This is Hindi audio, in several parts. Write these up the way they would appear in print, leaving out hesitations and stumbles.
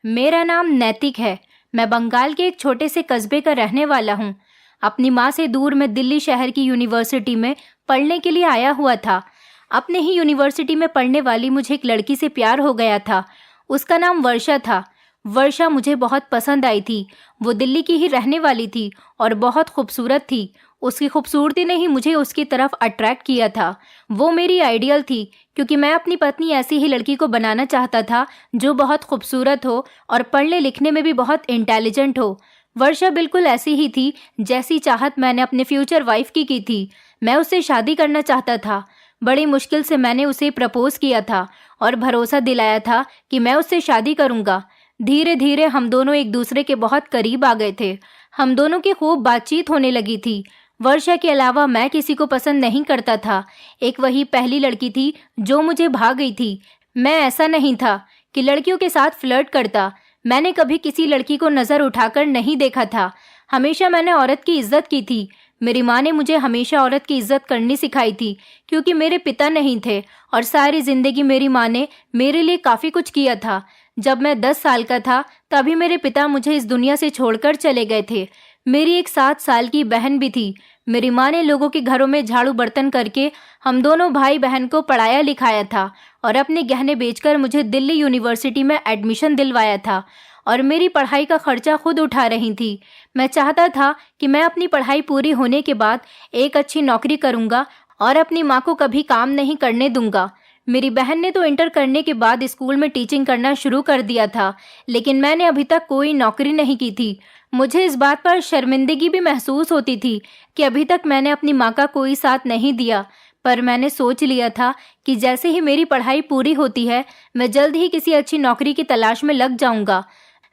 मेरा नाम नैतिक है। मैं बंगाल के एक छोटे से कस्बे का रहने वाला हूँ। अपनी माँ से दूर मैं दिल्ली शहर की यूनिवर्सिटी में पढ़ने के लिए आया हुआ था। अपने ही यूनिवर्सिटी में पढ़ने वाली मुझे एक लड़की से प्यार हो गया था। उसका नाम वर्षा था। वर्षा मुझे बहुत पसंद आई थी। वो दिल्ली की ही रहने वाली थी और बहुत खूबसूरत थी। उसकी खूबसूरती ने ही मुझे उसकी तरफ अट्रैक्ट किया था। वो मेरी आइडियल थी, क्योंकि मैं अपनी पत्नी ऐसी ही लड़की को बनाना चाहता था जो बहुत खूबसूरत हो और पढ़ने लिखने में भी बहुत इंटेलिजेंट हो। वर्षा बिल्कुल ऐसी ही थी जैसी चाहत मैंने अपने फ्यूचर वाइफ की थी। मैं उससे शादी करना चाहता था। बड़ी मुश्किल से मैंने उसे प्रपोज किया था और भरोसा दिलाया था कि मैं उससे शादी करूंगा। धीरे धीरे हम दोनों एक दूसरे के बहुत करीब आ गए थे। हम दोनों की खूब बातचीत होने लगी थी। वर्षा के अलावा मैं किसी को पसंद नहीं करता था। एक वही पहली लड़की थी जो मुझे भा गई थी। मैं ऐसा नहीं था कि लड़कियों के साथ फ्लर्ट करता। मैंने कभी किसी लड़की को नजर उठाकर नहीं देखा था। हमेशा मैंने औरत की इज्जत की थी। मेरी माँ ने मुझे हमेशा औरत की इज्जत करनी सिखाई थी, क्योंकि मेरे पिता नहीं थे और सारी जिंदगी मेरी माँ ने मेरे लिए काफी कुछ किया था। जब मैं 10 साल का था तभी मेरे पिता मुझे इस दुनिया से छोड़कर चले गए थे। मेरी एक 7 साल की बहन भी थी। मेरी माँ ने लोगों के घरों में झाड़ू बर्तन करके हम दोनों भाई बहन को पढ़ाया लिखाया था और अपने गहने बेचकर मुझे दिल्ली यूनिवर्सिटी में एडमिशन दिलवाया था और मेरी पढ़ाई का खर्चा खुद उठा रही थी। मैं चाहता था कि मैं अपनी पढ़ाई पूरी होने के बाद एक अच्छी नौकरी करूंगा और अपनी माँ को कभी काम नहीं करने दूंगा। मेरी बहन ने तो इंटर करने के बाद स्कूल में टीचिंग करना शुरू कर दिया था, लेकिन मैंने अभी तक कोई नौकरी नहीं की थी। मुझे इस बात पर शर्मिंदगी भी महसूस होती थी कि अभी तक मैंने अपनी माँ का कोई साथ नहीं दिया। पर मैंने सोच लिया था कि जैसे ही मेरी पढ़ाई पूरी होती है, मैं जल्द ही किसी अच्छी नौकरी की तलाश में लग जाऊंगा।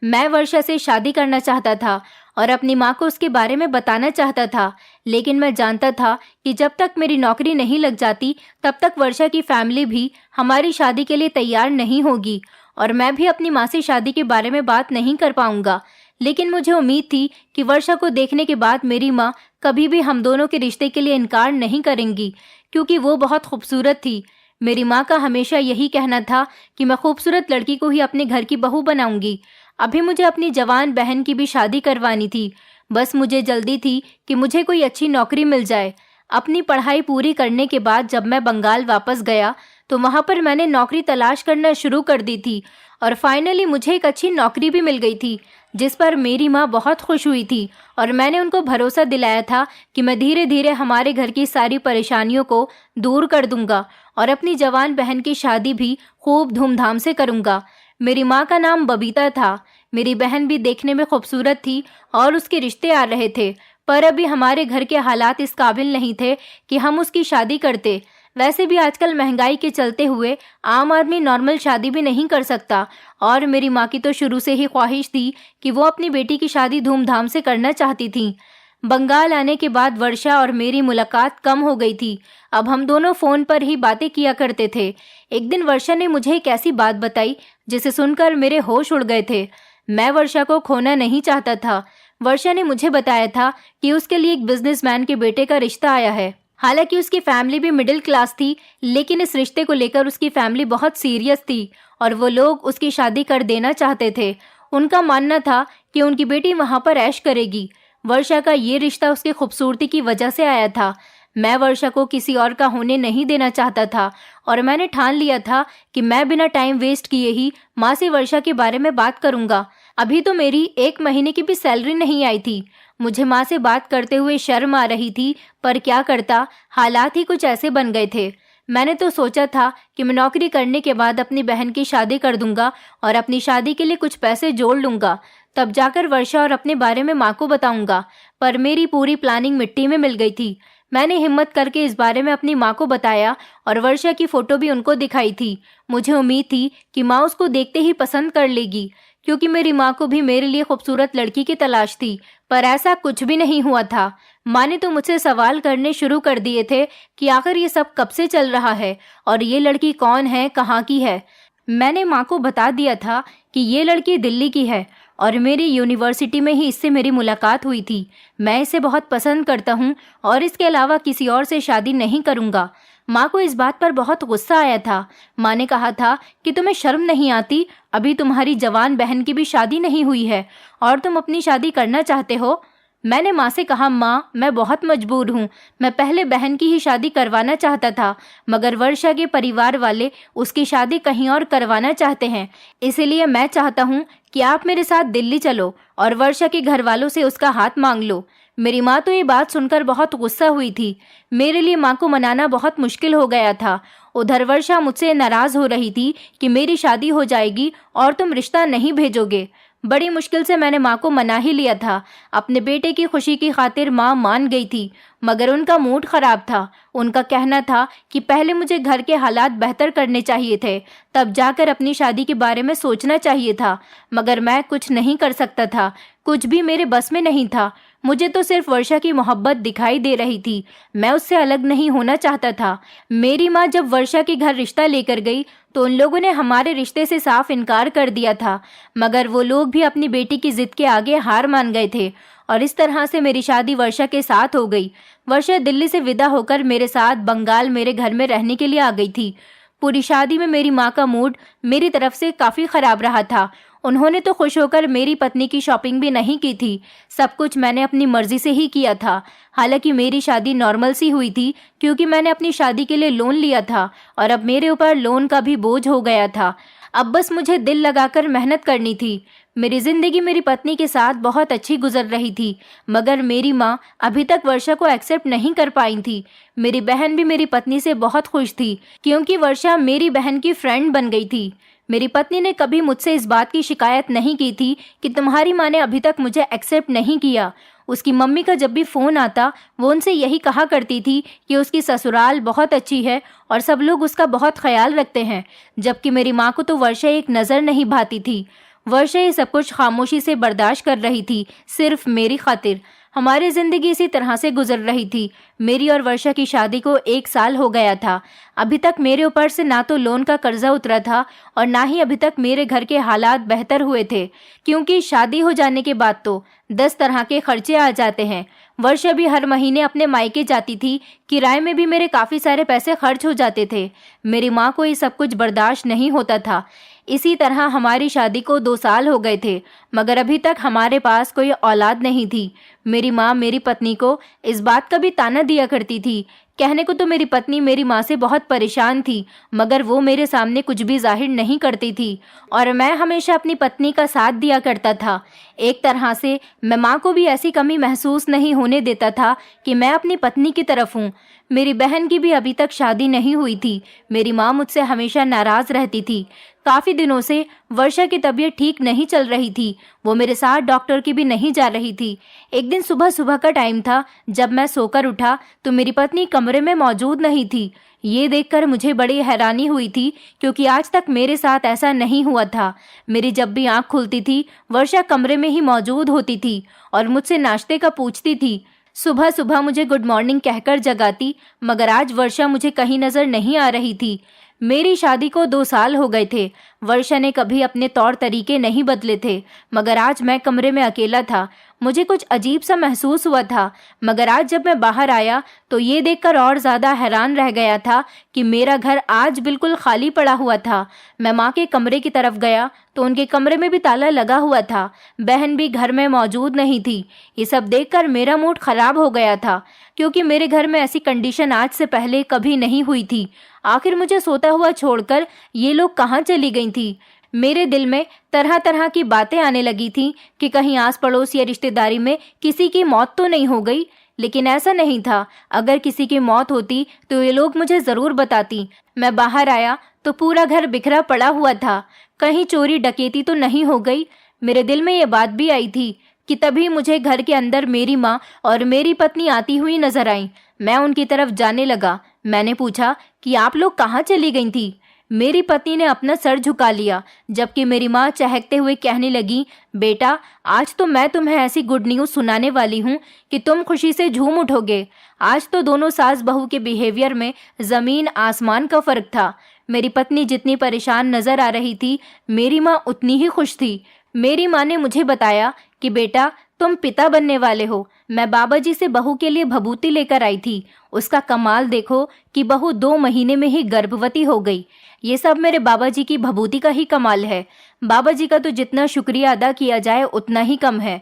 मैं वर्षा से शादी करना चाहता था और अपनी माँ को उसके बारे में बताना चाहता था, लेकिन मैं जानता था कि जब तक मेरी नौकरी नहीं लग जाती तब तक वर्षा की फैमिली भी हमारी शादी के लिए तैयार नहीं होगी और मैं भी अपनी माँ से शादी के बारे में बात नहीं कर पाऊंगा। लेकिन मुझे उम्मीद थी कि वर्षा को देखने के बाद मेरी माँ कभी भी हम दोनों के रिश्ते के लिए इनकार नहीं करेंगी, क्योंकि वो बहुत खूबसूरत थी। मेरी माँ का हमेशा यही कहना था कि मैं खूबसूरत लड़की को ही अपने घर की बहू बनाऊंगी। अभी मुझे अपनी जवान बहन की भी शादी करवानी थी। बस मुझे जल्दी थी कि मुझे कोई अच्छी नौकरी मिल जाए। अपनी पढ़ाई पूरी करने के बाद जब मैं बंगाल वापस गया तो वहां पर मैंने नौकरी तलाश करना शुरू कर दी थी और फाइनली मुझे एक अच्छी नौकरी भी मिल गई थी, जिस पर मेरी माँ बहुत खुश हुई थी और मैंने उनको भरोसा दिलाया था कि मैं धीरे धीरे हमारे घर की सारी परेशानियों को दूर कर दूंगा और अपनी जवान बहन की शादी भी खूब धूमधाम से करूंगा। मेरी माँ का नाम बबीता था। मेरी बहन भी देखने में खूबसूरत थी और उसके रिश्ते आ रहे थे, पर अभी हमारे घर के हालात इस काबिल नहीं थे कि हम उसकी शादी करते। वैसे भी आजकल महंगाई के चलते हुए आम आदमी नॉर्मल शादी भी नहीं कर सकता और मेरी माँ की तो शुरू से ही ख्वाहिश थी कि वो अपनी बेटी की शादी धूमधाम से करना चाहती थी। बंगाल आने के बाद वर्षा और मेरी मुलाकात कम हो गई थी। अब हम दोनों फोन पर ही बातें किया करते थे। एक दिन वर्षा ने मुझे एक ऐसी बात बताई जिसे सुनकर मेरे होश उड़ गए थे। मैं वर्षा को खोना नहीं चाहता था। वर्षा ने मुझे बताया था कि उसके लिए एक बिजनेसमैन के बेटे का रिश्ता आया है। हालांकि उसकी फैमिली भी मिडिल क्लास थी, लेकिन इस रिश्ते को लेकर उसकी फैमिली बहुत सीरियस थी और वो लोग उसकी शादी कर देना चाहते थे। उनका मानना था कि उनकी बेटी वहां पर ऐश करेगी। वर्षा का ये रिश्ता उसकी खूबसूरती की वजह से आया था। मैं वर्षा को किसी और का होने नहीं देना चाहता था और मैंने ठान लिया था कि मैं बिना टाइम वेस्ट किए ही माँ से वर्षा के बारे में बात करूंगा। अभी तो मेरी 1 महीने की भी सैलरी नहीं आई थी। मुझे माँ से बात करते हुए शर्म आ रही थी, पर क्या करता, हालात ही कुछ ऐसे बन गए थे। मैंने तो सोचा था कि मैं नौकरी करने के बाद अपनी बहन की शादी कर दूंगा और अपनी शादी के लिए कुछ पैसे जोड़ लूंगा, तब जाकर वर्षा और अपने बारे में माँ को बताऊंगा। पर मेरी पूरी प्लानिंग मिट्टी में मिल गई थी। मैंने हिम्मत करके इस बारे में अपनी माँ को बताया और वर्षा की फोटो भी उनको दिखाई थी। मुझे उम्मीद थी कि माँ उसको देखते ही पसंद कर लेगी, क्योंकि मेरी माँ को भी मेरे लिए खूबसूरत लड़की की तलाश थी। पर ऐसा कुछ भी नहीं हुआ था। माँ ने तो मुझसे सवाल करने शुरू कर दिए थे कि आखिर ये सब कब से चल रहा है और ये लड़की कौन है, कहाँ की है। मैंने माँ को बता दिया था कि ये लड़की दिल्ली की है और मेरी यूनिवर्सिटी में ही इससे मेरी मुलाकात हुई थी। मैं इसे बहुत पसंद करता हूँ और इसके अलावा किसी और से शादी नहीं करूँगा। माँ को इस बात पर बहुत गुस्सा आया था। माँ ने कहा था कि तुम्हें शर्म नहीं आती, अभी तुम्हारी जवान बहन की भी शादी नहीं हुई है और तुम अपनी शादी करना चाहते हो। मैंने माँ से कहा, माँ मैं बहुत मजबूर हूँ, मैं पहले बहन की ही शादी करवाना चाहता था, मगर वर्षा के परिवार वाले उसकी शादी कहीं और करवाना चाहते हैं, इसीलिए मैं चाहता हूँ कि आप मेरे साथ दिल्ली चलो और वर्षा के घर वालों से उसका हाथ मांग लो। मेरी माँ तो ये बात सुनकर बहुत गुस्सा हुई थी। मेरे लिए माँ को मनाना बहुत मुश्किल हो गया था। उधर वर्षा मुझसे नाराज हो रही थी कि मेरी शादी हो जाएगी और तुम रिश्ता नहीं भेजोगे। बड़ी मुश्किल से मैंने माँ को मना ही लिया था। अपने बेटे की खुशी की खातिर माँ मान गई थी, मगर उनका मूड खराब था। उनका कहना था कि पहले मुझे घर के हालात बेहतर करने चाहिए थे, तब जाकर अपनी शादी के बारे में सोचना चाहिए था, मगर मैं कुछ नहीं कर सकता था, कुछ भी मेरे बस में नहीं था। मुझे तो सिर्फ वर्षा की मोहब्बत दिखाई दे रही थी, मैं उससे अलग नहीं होना चाहता था। मेरी माँ जब वर्षा के घर रिश्ता लेकर गई तो उन लोगों ने हमारे रिश्ते से साफ इनकार कर दिया था, मगर वो लोग भी अपनी बेटी की जिद के आगे हार मान गए थे और इस तरह से मेरी शादी वर्षा के साथ हो गई। वर्षा दिल्ली से विदा होकर मेरे साथ बंगाल मेरे घर में रहने के लिए आ गई थी। पूरी शादी में मेरी माँ का मूड मेरी तरफ से काफ़ी ख़राब रहा था। उन्होंने तो खुश होकर मेरी पत्नी की शॉपिंग भी नहीं की थी, सब कुछ मैंने अपनी मर्जी से ही किया था। हालांकि मेरी शादी नॉर्मल सी हुई थी क्योंकि मैंने अपनी शादी के लिए लोन लिया था और अब मेरे ऊपर लोन का भी बोझ हो गया था। अब बस मुझे दिल लगाकर मेहनत करनी थी। मेरी जिंदगी मेरी पत्नी के साथ बहुत अच्छी गुजर रही थी, मगर मेरी माँ अभी तक वर्षा को एक्सेप्ट नहीं कर पाई थी। मेरी बहन भी मेरी पत्नी से बहुत खुश थी क्योंकि वर्षा मेरी बहन की फ्रेंड बन गई थी। मेरी पत्नी ने कभी मुझसे इस बात की शिकायत नहीं की थी कि तुम्हारी माँ ने अभी तक मुझे एक्सेप्ट नहीं किया। उसकी मम्मी का जब भी फ़ोन आता वो उनसे यही कहा करती थी कि उसकी ससुराल बहुत अच्छी है और सब लोग उसका बहुत ख्याल रखते हैं, जबकि मेरी माँ को तो वर्षा एक नज़र नहीं भाती थी। वर्षा ये सब कुछ खामोशी से बर्दाश्त कर रही थी, सिर्फ मेरी खातिर। हमारी ज़िंदगी इसी तरह से गुजर रही थी। मेरी और वर्षा की शादी को 1 साल हो गया था। अभी तक मेरे ऊपर से ना तो लोन का कर्जा उतरा था और ना ही अभी तक मेरे घर के हालात बेहतर हुए थे, क्योंकि शादी हो जाने के बाद तो 10 तरह के खर्चे आ जाते हैं। वर्षा भी हर महीने अपने मायके जाती थी, किराए में भी मेरे काफ़ी सारे पैसे खर्च हो जाते थे। मेरी माँ को ये सब कुछ बर्दाश्त नहीं होता था। इसी तरह हमारी शादी को 2 साल हो गए थे, मगर अभी तक हमारे पास कोई औलाद नहीं थी। मेरी माँ मेरी पत्नी को इस बात का भी ताना दिया करती थी। कहने को तो मेरी पत्नी मेरी माँ से बहुत परेशान थी, मगर वो मेरे सामने कुछ भी जाहिर नहीं करती थी और मैं हमेशा अपनी पत्नी का साथ दिया करता था। एक तरह से मैं माँ को भी ऐसी कमी महसूस नहीं होने देता था कि मैं अपनी पत्नी की तरफ हूँ। मेरी बहन की भी अभी तक शादी नहीं हुई थी। मेरी माँ मुझसे हमेशा नाराज़ रहती थी। काफ़ी दिनों से वर्षा की तबीयत ठीक नहीं चल रही थी, वो मेरे साथ डॉक्टर की भी नहीं जा रही थी। एक दिन सुबह सुबह का टाइम था, जब मैं सोकर उठा तो मेरी पत्नी कमरे में मौजूद नहीं थी। ये देखकर मुझे बड़ी हैरानी हुई थी, क्योंकि आज तक मेरे साथ ऐसा नहीं हुआ था। मेरी जब भी आँख खुलती थी वर्षा कमरे में ही मौजूद होती थी और मुझसे नाश्ते का पूछती थी। सुबह सुबह मुझे गुड मॉर्निंग कहकर जगाती, मगर आज वर्षा मुझे कहीं नज़र नहीं आ रही थी। मेरी शादी को 2 साल हो गए थे। वर्षा ने कभी अपने तौर तरीके नहीं बदले थे, मगर आज मैं कमरे में अकेला था। मुझे कुछ अजीब सा महसूस हुआ था, मगर आज जब मैं बाहर आया तो ये देखकर और ज़्यादा हैरान रह गया था कि मेरा घर आज बिल्कुल खाली पड़ा हुआ था। मैं माँ के कमरे की तरफ गया तो उनके कमरे में भी ताला लगा हुआ था। बहन भी घर में मौजूद नहीं थी। ये सब देखकर मेरा मूड ख़राब हो गया था, क्योंकि मेरे घर में ऐसी कंडीशन आज से पहले कभी नहीं हुई थी। आखिर मुझे सोता हुआ छोड़कर ये लोग कहाँ चली गई थी? मेरे दिल में तरह तरह की बातें आने लगी थी कि कहीं आस पड़ोस या रिश्तेदारी में किसी की मौत तो नहीं हो गई। लेकिन ऐसा नहीं था। अगर किसी की मौत होती तो ये लोग मुझे ज़रूर बताती। मैं बाहर आया तो पूरा घर बिखरा पड़ा हुआ था। कहीं चोरी डकैती तो नहीं हो गई? मेरे दिल में ये बात भी आई थी कि तभी मुझे घर के अंदर मेरी माँ और मेरी पत्नी आती हुई नजर आई। मैं उनकी तरफ जाने लगा। मैंने पूछा कि आप लोग कहाँ चली गई थी? मेरी पत्नी ने अपना सर झुका लिया, जबकि मेरी माँ चहकते हुए कहने लगी, बेटा आज तो मैं तुम्हें ऐसी गुड न्यूज़ सुनाने वाली हूँ कि तुम खुशी से झूम उठोगे। आज तो दोनों सास बहू के बिहेवियर में ज़मीन आसमान का फ़र्क था। मेरी पत्नी जितनी परेशान नज़र आ रही थी, मेरी माँ उतनी ही खुश थी। मेरी माँ ने मुझे बताया कि बेटा तुम पिता बनने वाले हो। मैं बाबा जी से बहू के लिए भभूति लेकर आई थी। उसका कमाल देखो कि बहू 2 महीने में ही गर्भवती हो गई। ये सब मेरे बाबा जी की भभूति का ही कमाल है। बाबा जी का तो जितना शुक्रिया अदा किया जाए उतना ही कम है।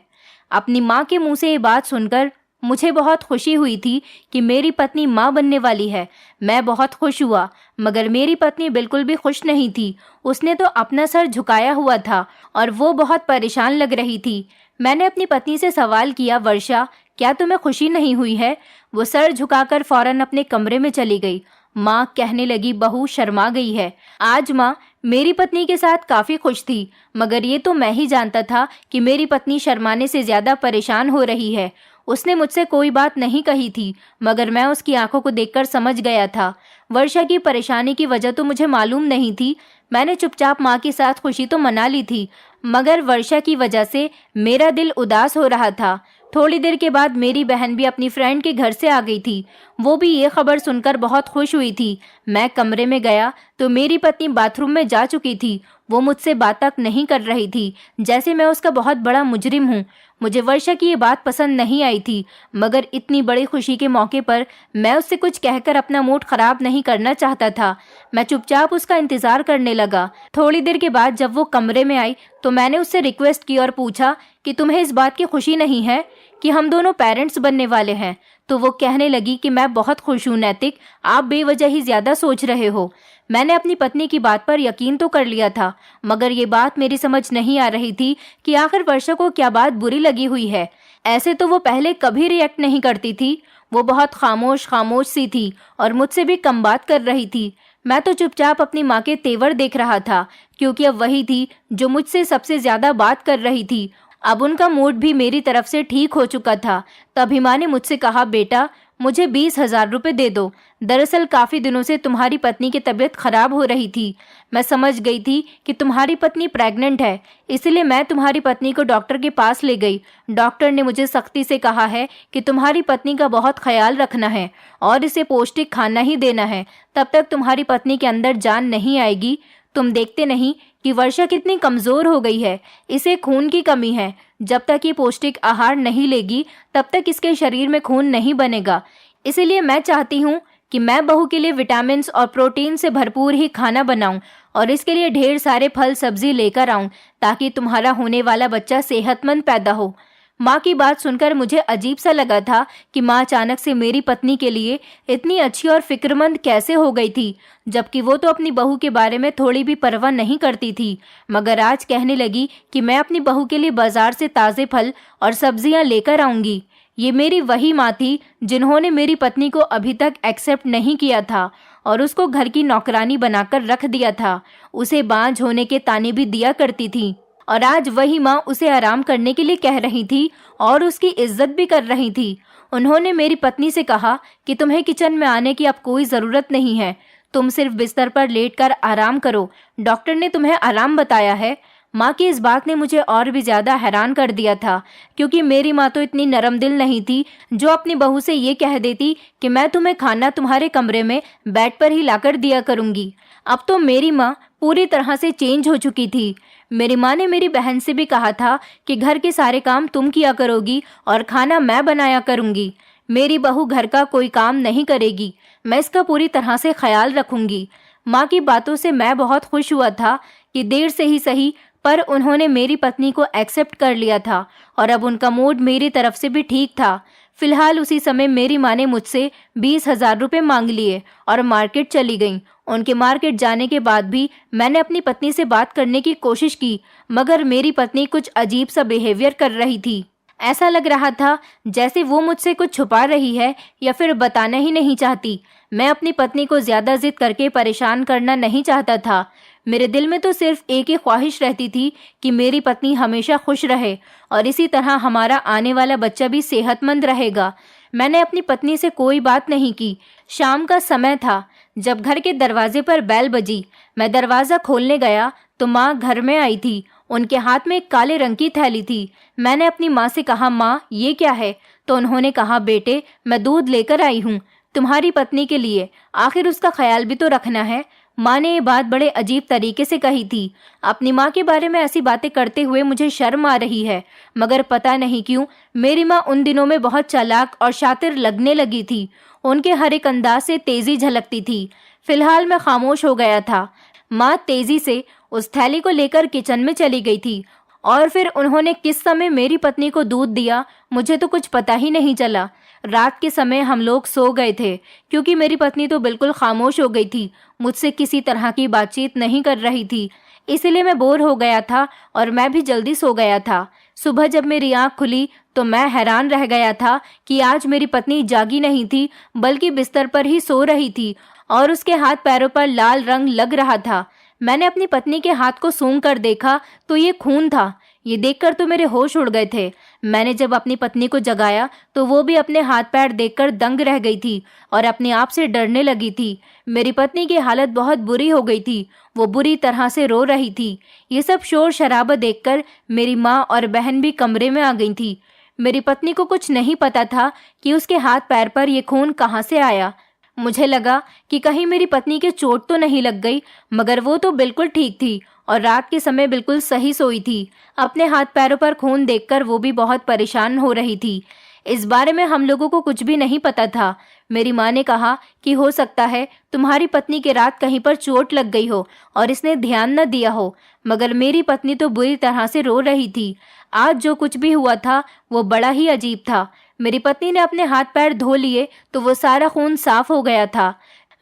अपनी माँ के मुंह से ये बात सुनकर मुझे बहुत खुशी हुई थी कि मेरी पत्नी माँ बनने वाली है। मैं बहुत खुश हुआ, मगर मेरी पत्नी बिल्कुल भी खुश नहीं थी। उसने तो अपना सर झुकाया हुआ था और वो बहुत परेशान लग रही थी। मैंने अपनी पत्नी से सवाल किया, वर्षा, क्या तुम्हें खुशी नहीं हुई है? वो सर झुकाकर फौरन अपने कमरे में चली गई। माँ कहने लगी, बहू शर्मा गई है। आज माँ मेरी पत्नी के साथ काफी खुश थी, मगर ये तो मैं ही जानता था कि मेरी पत्नी शर्माने से ज्यादा परेशान हो रही है। उसने मुझसे कोई बात नहीं कही थी, मगर मैं उसकी आंखों को देखकर समझ गया था। वर्षा की परेशानी की वजह तो मुझे मालूम नहीं थी। मैंने चुपचाप माँ के साथ खुशी तो मना ली थी, मगर वर्षा की वजह से मेरा दिल उदास हो रहा था। थोड़ी देर के बाद मेरी बहन भी अपनी फ्रेंड के घर से आ गई थी। वो भी ये खबर सुनकर बहुत खुश हुई थी। मैं कमरे में गया तो मेरी पत्नी बाथरूम में जा चुकी थी। वो मुझसे बात तक नहीं कर रही थी, जैसे मैं उसका बहुत बड़ा मुजरिम हूँ। मुझे वर्षा की ये बात पसंद नहीं आई थी, मगर इतनी बड़ी खुशी के मौके पर मैं उससे कुछ कहकर अपना मूड खराब नहीं करना चाहता था। मैं चुपचाप उसका इंतजार करने लगा। थोड़ी देर के बाद जब वो कमरे में आई तो मैंने उससे रिक्वेस्ट की और पूछा कि तुम्हें इस बात की खुशी नहीं है कि हम दोनों पेरेंट्स बनने वाले हैं? तो वो कहने लगी कि मैं बहुत खुश हूँ नैतिक, आप बेवजह ही ज्यादा सोच रहे हो। मैंने अपनी पत्नी की बात पर यकीन तो कर लिया था, मगर ये बात मेरी समझ नहीं आ रही थी कि आखिर वर्षा को क्या बात बुरी लगी हुई है। ऐसे तो वो पहले कभी रिएक्ट नहीं करती थी। वो बहुत खामोश खामोश सी थी और मुझसे भी कम बात कर रही थी। मैं तो चुपचाप अपनी माँ के तेवर देख रहा था, क्योंकि अब वही थी जो मुझसे सबसे ज्यादा बात कर रही थी। अब उनका मूड भी मेरी तरफ से ठीक हो चुका था। तभी माँ ने मुझसे कहा, बेटा मुझे 20,000 रुपये दे दो। दरअसल काफ़ी दिनों से तुम्हारी पत्नी की तबीयत खराब हो रही थी। मैं समझ गई थी कि तुम्हारी पत्नी प्रेग्नेंट है, इसलिए मैं तुम्हारी पत्नी को डॉक्टर के पास ले गई। डॉक्टर ने मुझे सख्ती से कहा है कि तुम्हारी पत्नी का बहुत ख्याल रखना है और इसे पौष्टिक खाना ही देना है, तब तक तुम्हारी पत्नी के अंदर जान नहीं आएगी। तुम देखते नहीं कि वर्षा कितनी कमज़ोर हो गई है। इसे खून की कमी है। जब तक ये पौष्टिक आहार नहीं लेगी तब तक इसके शरीर में खून नहीं बनेगा। इसीलिए मैं चाहती हूँ कि मैं बहू के लिए विटामिन्स और प्रोटीन से भरपूर ही खाना बनाऊं और इसके लिए ढेर सारे फल सब्जी लेकर आऊं, ताकि तुम्हारा होने वाला बच्चा सेहतमंद पैदा हो। माँ की बात सुनकर मुझे अजीब सा लगा था कि माँ अचानक से मेरी पत्नी के लिए इतनी अच्छी और फिक्रमंद कैसे हो गई थी, जबकि वो तो अपनी बहू के बारे में थोड़ी भी परवाह नहीं करती थी। मगर आज कहने लगी कि मैं अपनी बहू के लिए बाजार से ताज़े फल और सब्जियां लेकर आऊंगी। ये मेरी वही माँ थी जिन्होंने मेरी पत्नी को अभी तक एक्सेप्ट नहीं किया था और उसको घर की नौकरानी बनाकर रख दिया था। उसे बांझ होने के ताने भी दिया करती थी और आज वही माँ उसे आराम करने के लिए कह रही थी और उसकी इज्जत भी कर रही थी। उन्होंने मेरी पत्नी से कहा कि तुम्हें किचन में आने की अब कोई ज़रूरत नहीं है, तुम सिर्फ बिस्तर पर लेटकर आराम करो, डॉक्टर ने तुम्हें आराम बताया है। माँ की इस बात ने मुझे और भी ज़्यादा हैरान कर दिया था, क्योंकि मेरी माँ तो इतनी नरम दिल नहीं थी जो अपनी बहू से ये कह देती कि मैं तुम्हें खाना तुम्हारे कमरे में बेड पर ही लाकर दिया करूँगी। अब तो मेरी माँ पूरी तरह से चेंज हो चुकी थी। मेरी माँ ने मेरी बहन से भी कहा था कि घर के सारे काम तुम किया करोगी और खाना मैं बनाया करूँगी। मेरी बहू घर का कोई काम नहीं करेगी, मैं इसका पूरी तरह से ख्याल रखूँगी। माँ की बातों से मैं बहुत खुश हुआ था कि देर से ही सही, पर उन्होंने मेरी पत्नी को एक्सेप्ट कर लिया था और अब उनका मूड मेरी तरफ से भी ठीक था। फिलहाल उसी समय मेरी माँ ने मुझसे 20,000 रुपये मांग लिए और मार्केट चली गईं। उनके मार्केट जाने के बाद भी मैंने अपनी पत्नी से बात करने की कोशिश की, मगर मेरी पत्नी कुछ अजीब सा बिहेवियर कर रही थी। ऐसा लग रहा था जैसे वो मुझसे कुछ छुपा रही है या फिर बताना ही नहीं चाहती। मैं अपनी पत्नी को ज़्यादा जिद करके परेशान करना नहीं चाहता था। मेरे दिल में तो सिर्फ एक ही ख्वाहिश रहती थी कि मेरी पत्नी हमेशा खुश रहे और इसी तरह हमारा आने वाला बच्चा भी सेहतमंद रहेगा। मैंने अपनी पत्नी से कोई बात नहीं की। शाम का समय था जब घर के दरवाजे पर बेल बजी। मैं दरवाज़ा खोलने गया तो माँ घर में आई थी। उनके हाथ में एक काले रंग की थैली थी। मैंने अपनी माँ से कहा, माँ ये क्या है? तो उन्होंने कहा, बेटे मैं दूध लेकर आई हूँ तुम्हारी पत्नी के लिए, आखिर उसका ख्याल भी तो रखना है। माँ ने ये बात बड़े अजीब तरीके से कही थी। अपनी माँ के बारे में ऐसी बातें करते हुए मुझे शर्म आ रही है, मगर पता नहीं क्यों मेरी माँ उन दिनों में बहुत चालाक और शातिर लगने लगी थी। उनके हर एक अंदाज से तेजी झलकती थी। फिलहाल मैं खामोश हो गया था। माँ तेजी से उस थैली को लेकर किचन में चली गई थी और फिर उन्होंने किस समय मेरी पत्नी को दूध दिया मुझे तो कुछ पता ही नहीं चला। रात के समय हम लोग सो गए थे, क्योंकि मेरी पत्नी तो बिल्कुल खामोश हो गई थी, मुझसे किसी तरह की बातचीत नहीं कर रही थी। इसलिए मैं बोर हो गया था और मैं भी जल्दी सो गया था। सुबह जब मेरी आंख खुली तो मैं हैरान रह गया था कि आज मेरी पत्नी जागी नहीं थी, बल्कि बिस्तर पर ही सो रही थी और उसके हाथ पैरों पर लाल रंग लग रहा था। मैंने अपनी पत्नी के हाथ को सूंघ कर देखा तो ये खून था। ये देखकर तो मेरे होश उड़ गए थे। मैंने जब अपनी पत्नी को जगाया तो वो भी अपने हाथ पैर देखकर दंग रह गई थी और अपने आप से डरने लगी थी। मेरी पत्नी की हालत बहुत बुरी हो गई थी। वो बुरी तरह से रो रही थी। ये सब शोर शराबा देखकर मेरी माँ और बहन भी कमरे में आ गई थी। मेरी पत्नी को कुछ नहीं पता था कि उसके हाथ पैर पर ये खून कहाँ से आया। मुझे लगा कि कहीं मेरी पत्नी के चोट तो नहीं लग गई, मगर वो तो बिल्कुल ठीक थी और रात के समय बिल्कुल सही सोई थी। अपने हाथ पैरों पर खून देखकर वो भी बहुत परेशान हो रही थी। इस बारे में हम लोगों को कुछ भी नहीं पता था। मेरी माँ ने कहा कि हो सकता है तुम्हारी पत्नी के रात कहीं पर चोट लग गई हो और इसने ध्यान न दिया हो, मगर मेरी पत्नी तो बुरी तरह से रो रही थी। आज जो कुछ भी हुआ था वो बड़ा ही अजीब था। मेरी पत्नी ने अपने हाथ पैर धो लिए तो वो सारा खून साफ हो गया था।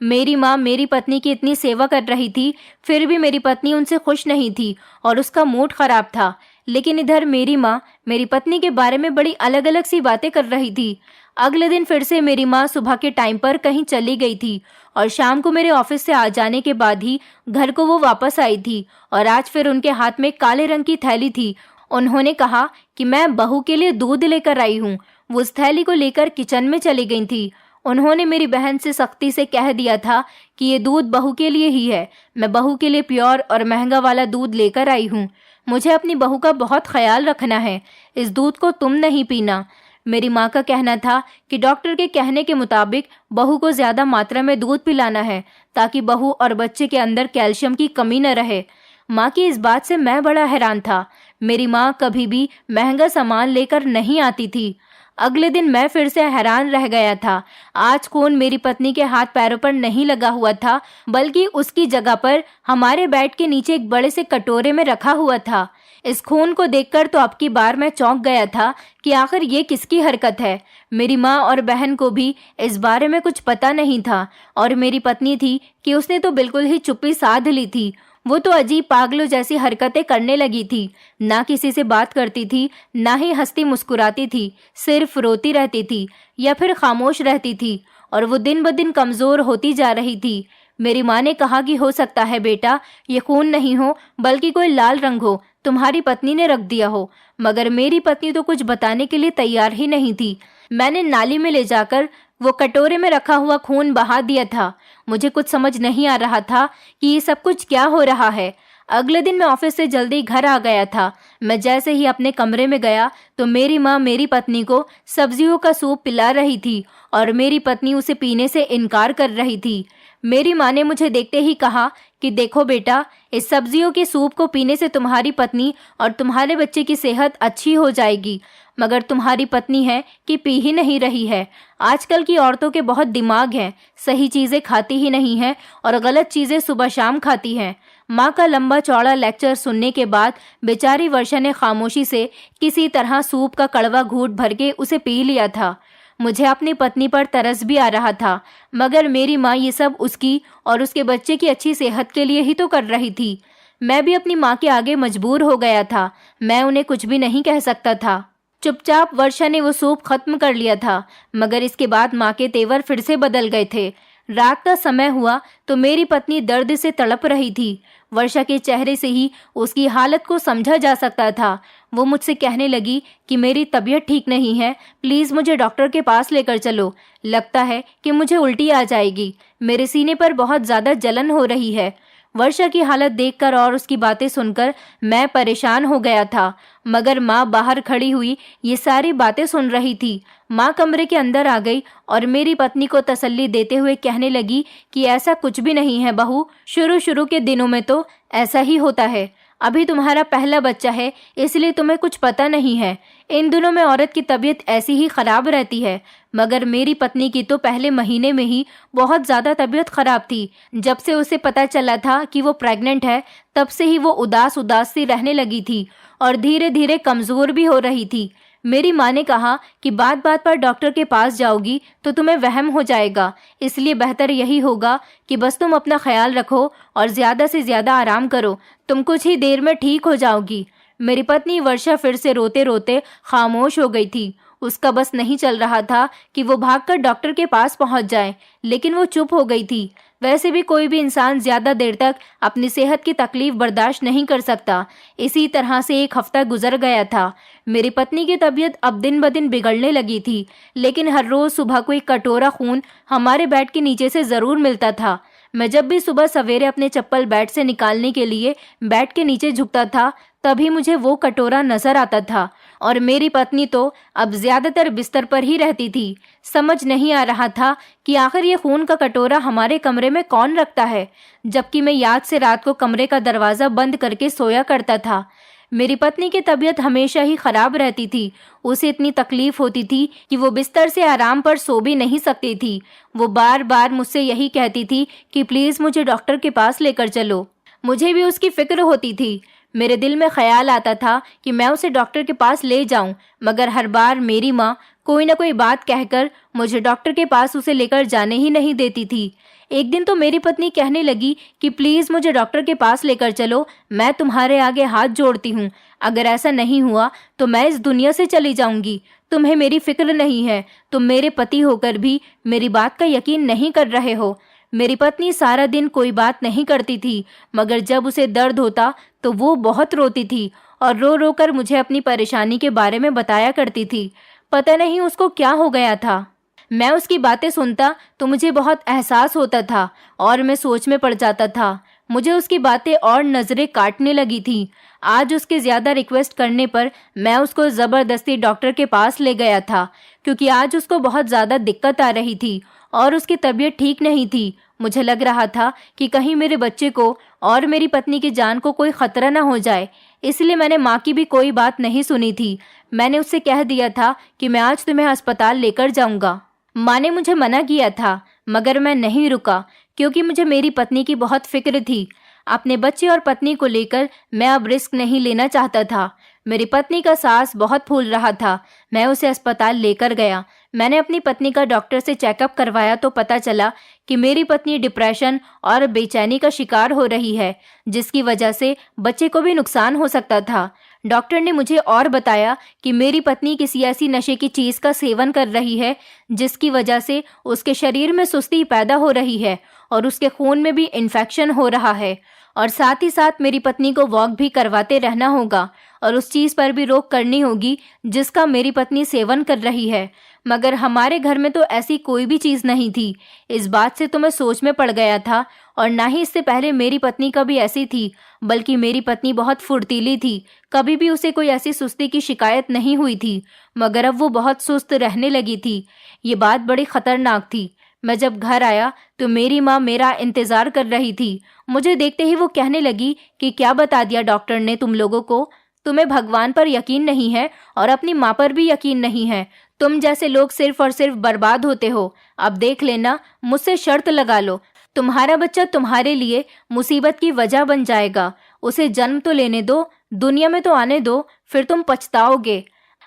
मेरी माँ मेरी पत्नी की इतनी सेवा कर रही थी, फिर भी मेरी पत्नी उनसे खुश नहीं थी और उसका मूड खराब था। लेकिन इधर मेरी माँ मेरी पत्नी के बारे में बड़ी अलग अलग सी बातें कर रही थी। अगले दिन फिर से मेरी माँ सुबह के टाइम पर कहीं चली गई थी और शाम को मेरे ऑफिस से आ जाने के बाद ही घर को वो वापस आई थी और आज फिर उनके हाथ में काले रंग की थैली थी। उन्होंने कहा कि मैं बहू के लिए दूध लेकर आई हूँ। वो उस थैली को लेकर किचन में चली गई थी। उन्होंने मेरी बहन से सख्ती से कह दिया था कि ये दूध बहू के लिए ही है। मैं बहू के लिए प्योर और महंगा वाला दूध लेकर आई हूँ। मुझे अपनी बहू का बहुत ख्याल रखना है। इस दूध को तुम नहीं पीना। मेरी माँ का कहना था कि डॉक्टर के कहने के मुताबिक बहू को ज्यादा मात्रा में दूध पिलाना है ताकि बहू और बच्चे के अंदर कैल्शियम की कमी न रहे। माँ की इस बात से मैं बड़ा हैरान था। मेरी माँ कभी भी महंगा सामान लेकर नहीं आती थी। अगले दिन मैं फिर से हैरान रह गया था। आज खून मेरी पत्नी के हाथ पैरों पर नहीं लगा हुआ था, बल्कि उसकी जगह पर हमारे बेड के नीचे एक बड़े से कटोरे में रखा हुआ था। इस खून को देखकर तो अब की बार मैं चौंक गया था कि आखिर ये किसकी हरकत है। मेरी माँ और बहन को भी इस बारे में कुछ पता नहीं था और मेरी पत्नी थी कि उसने तो बिल्कुल ही चुप्पी साध ली थी। वो तो अजीब पागलों जैसी हरकतें करने लगी थी। ना किसी से बात करती थी, ना ही हंसती मुस्कुराती थी, सिर्फ रोती रहती थी या फिर खामोश रहती थी और वो दिन ब दिन कमजोर होती जा रही थी। मेरी माँ ने कहा कि हो सकता है बेटा ये खून नहीं हो बल्कि कोई लाल रंग हो, तुम्हारी पत्नी ने रख दिया हो। मगर मेरी पत्नी तो कुछ बताने के लिए तैयार ही नहीं थी। मैंने नाली में ले जाकर वो कटोरे में रखा हुआ खून बहा दिया था। मुझे कुछ समझ नहीं आ रहा था कि ये सब कुछ क्या हो रहा है। अगले दिन मैं ऑफिस से जल्दी घर आ गया था। मैं जैसे ही अपने कमरे में गया तो मेरी माँ मेरी पत्नी को सब्जियों का सूप पिला रही थी और मेरी पत्नी उसे पीने से इनकार कर रही थी। मेरी माँ ने मुझे देखते ही कहा कि देखो बेटा, इस सब्जियों के सूप को पीने से तुम्हारी पत्नी और तुम्हारे बच्चे की सेहत अच्छी हो जाएगी, मगर तुम्हारी पत्नी है कि पी ही नहीं रही है। आजकल की औरतों के बहुत दिमाग हैं, सही चीजें खाती ही नहीं हैं और गलत चीजें सुबह शाम खाती हैं। माँ का लंबा चौड़ा लेक्चर सुनने के बाद बेचारी वर्षा ने खामोशी से किसी तरह सूप का कड़वा घूंट भर के उसे पी लिया था। मुझे अपनी पत्नी पर तरस भी आ रहा था, मगर मेरी माँ ये सब उसकी और उसके बच्चे की अच्छी सेहत के लिए ही तो कर रही थी। मैं भी अपनी माँ के आगे मजबूर हो गया था। मैं उन्हें कुछ भी नहीं कह सकता था। चुपचाप वर्षा ने वो सूप खत्म कर लिया था, मगर इसके बाद माँ के तेवर फिर से बदल गए थे। रात का समय हुआ तो मेरी पत्नी दर्द से तड़प रही थी। वर्षा के चेहरे से ही उसकी हालत को समझा जा सकता था। वो मुझसे कहने लगी कि मेरी तबीयत ठीक नहीं है, प्लीज़ मुझे डॉक्टर के पास लेकर चलो। लगता है कि मुझे उल्टी आ जाएगी। मेरे सीने पर बहुत ज़्यादा जलन हो रही है। वर्षा की हालत देखकर और उसकी बातें सुनकर मैं परेशान हो गया था, मगर माँ बाहर खड़ी हुई ये सारी बातें सुन रही थी। माँ कमरे के अंदर आ गई और मेरी पत्नी को तसल्ली देते हुए कहने लगी कि ऐसा कुछ भी नहीं है बहू, शुरू शुरू के दिनों में तो ऐसा ही होता है। अभी तुम्हारा पहला बच्चा है, इसलिए तुम्हें कुछ पता नहीं है। इन दिनों में औरत की तबीयत ऐसी ही खराब रहती है। मगर मेरी पत्नी की तो पहले महीने में ही बहुत ज़्यादा तबीयत खराब थी। जब से उसे पता चला था कि वो प्रेग्नेंट है, तब से ही वो उदास उदास सी रहने लगी थी और धीरे धीरे कमज़ोर भी हो रही थी। मेरी माँ ने कहा कि बात बात पर डॉक्टर के पास जाओगी तो तुम्हें वहम हो जाएगा, इसलिए बेहतर यही होगा कि बस तुम अपना ख्याल रखो और ज़्यादा से ज़्यादा आराम करो, तुम कुछ ही देर में ठीक हो जाओगी। मेरी पत्नी वर्षा फिर से रोते रोते खामोश हो गई थी। उसका बस नहीं चल रहा था कि वो भागकर डॉक्टर के पास पहुंच जाए, लेकिन वो चुप हो गई थी। वैसे भी कोई भी इंसान ज़्यादा देर तक अपनी सेहत की तकलीफ बर्दाश्त नहीं कर सकता। इसी तरह से एक हफ्ता गुजर गया था। मेरी पत्नी की तबीयत अब दिन ब दिन बिगड़ने लगी थी, लेकिन हर रोज़ सुबह को एक कटोरा खून हमारे बेड के नीचे से ज़रूर मिलता था। मैं जब भी सुबह सवेरे अपने चप्पल बेड से निकालने के लिए बेड के नीचे झुकता था, तभी मुझे वो कटोरा नजर आता था और मेरी पत्नी तो अब ज्यादातर बिस्तर पर ही रहती थी। समझ नहीं आ रहा था कि आखिर ये खून का कटोरा हमारे कमरे में कौन रखता है, जबकि मैं याद से रात को कमरे का दरवाज़ा बंद करके सोया करता था। मेरी पत्नी की तबीयत हमेशा ही खराब रहती थी। उसे इतनी तकलीफ होती थी कि वो बिस्तर से आराम पर सो भी नहीं सकती थी। वो बार बार मुझसे यही कहती थी कि प्लीज़ मुझे डॉक्टर के पास लेकर चलो। मुझे भी उसकी फिक्र होती थी। मेरे दिल में ख्याल आता था कि मैं उसे डॉक्टर के पास ले जाऊं, मगर हर बार मेरी माँ कोई ना कोई बात कहकर मुझे डॉक्टर के पास उसे लेकर जाने ही नहीं देती थी। एक दिन तो मेरी पत्नी कहने लगी कि प्लीज़ मुझे डॉक्टर के पास लेकर चलो, मैं तुम्हारे आगे हाथ जोड़ती हूँ। अगर ऐसा नहीं हुआ तो मैं इस दुनिया से चली जाऊंगी। तुम्हें मेरी फिक्र नहीं है, तुम मेरे पति होकर भी मेरी बात का यकीन नहीं कर रहे हो। मेरी पत्नी सारा दिन कोई बात नहीं करती थी, मगर जब उसे दर्द होता तो वो बहुत रोती थी और रो रो कर मुझे अपनी परेशानी के बारे में बताया करती थी। पता नहीं उसको क्या हो गया था। मैं उसकी बातें सुनता तो मुझे बहुत एहसास होता था और मैं सोच में पड़ जाता था। मुझे उसकी बातें और नज़रें काटने लगी थी। आज उसके ज़्यादा रिक्वेस्ट करने पर मैं उसको ज़बरदस्ती डॉक्टर के पास ले गया था, क्योंकि आज उसको बहुत ज़्यादा दिक्कत आ रही थी और उसकी तबीयत ठीक नहीं थी। मुझे लग रहा था कि कहीं मेरे बच्चे को और मेरी पत्नी की जान को कोई खतरा ना हो जाए, इसलिए मैंने माँ की भी कोई बात नहीं सुनी थी। मैंने उससे कह दिया था कि मैं आज तुम्हें अस्पताल लेकर जाऊंगा। माँ ने मुझे मना किया था, मगर मैं नहीं रुका, क्योंकि मुझे मेरी पत्नी की बहुत फिक्र थी। अपने बच्चे और पत्नी को लेकर मैं अब रिस्क नहीं लेना चाहता था। मेरी पत्नी का सांस बहुत फूल रहा था। मैं उसे अस्पताल लेकर गया। मैंने अपनी पत्नी का डॉक्टर से चेकअप करवाया तो पता चला कि मेरी पत्नी डिप्रेशन और बेचैनी का शिकार हो रही है, जिसकी वजह से बच्चे को भी नुकसान हो सकता था। डॉक्टर ने मुझे और बताया कि मेरी पत्नी किसी ऐसी नशे की चीज़ का सेवन कर रही है जिसकी वजह से उसके शरीर में सुस्ती पैदा हो रही है और उसके खून में भी इन्फेक्शन हो रहा है, और साथ ही साथ मेरी पत्नी को वॉक भी करवाते रहना होगा और उस चीज़ पर भी रोक करनी होगी जिसका मेरी पत्नी सेवन कर रही है। मगर हमारे घर में तो ऐसी कोई भी चीज़ नहीं थी। इस बात से तो मैं सोच में पड़ गया था, और ना ही इससे पहले मेरी पत्नी कभी ऐसी थी, बल्कि मेरी पत्नी बहुत फुर्तीली थी। कभी भी उसे कोई ऐसी सुस्ती की शिकायत नहीं हुई थी, मगर अब वो बहुत सुस्त रहने लगी थी। ये बात बड़ी खतरनाक थी। मैं जब घर आया तो मेरी माँ मेरा इंतज़ार कर रही थी। मुझे देखते ही वो कहने लगी कि क्या बता दिया डॉक्टर ने तुम लोगों को? तुम्हें भगवान पर यकीन नहीं है और अपनी माँ पर भी यकीन नहीं है। तुम जैसे लोग सिर्फ और सिर्फ बर्बाद होते हो। अब देख लेना, मुझसे शर्त लगा लो, तुम्हारा बच्चा तुम्हारे लिए मुसीबत की वजह बन जाएगा। उसे जन्म तो लेने दो, दुनिया में तो आने दो, फिर तुम पछताओगे।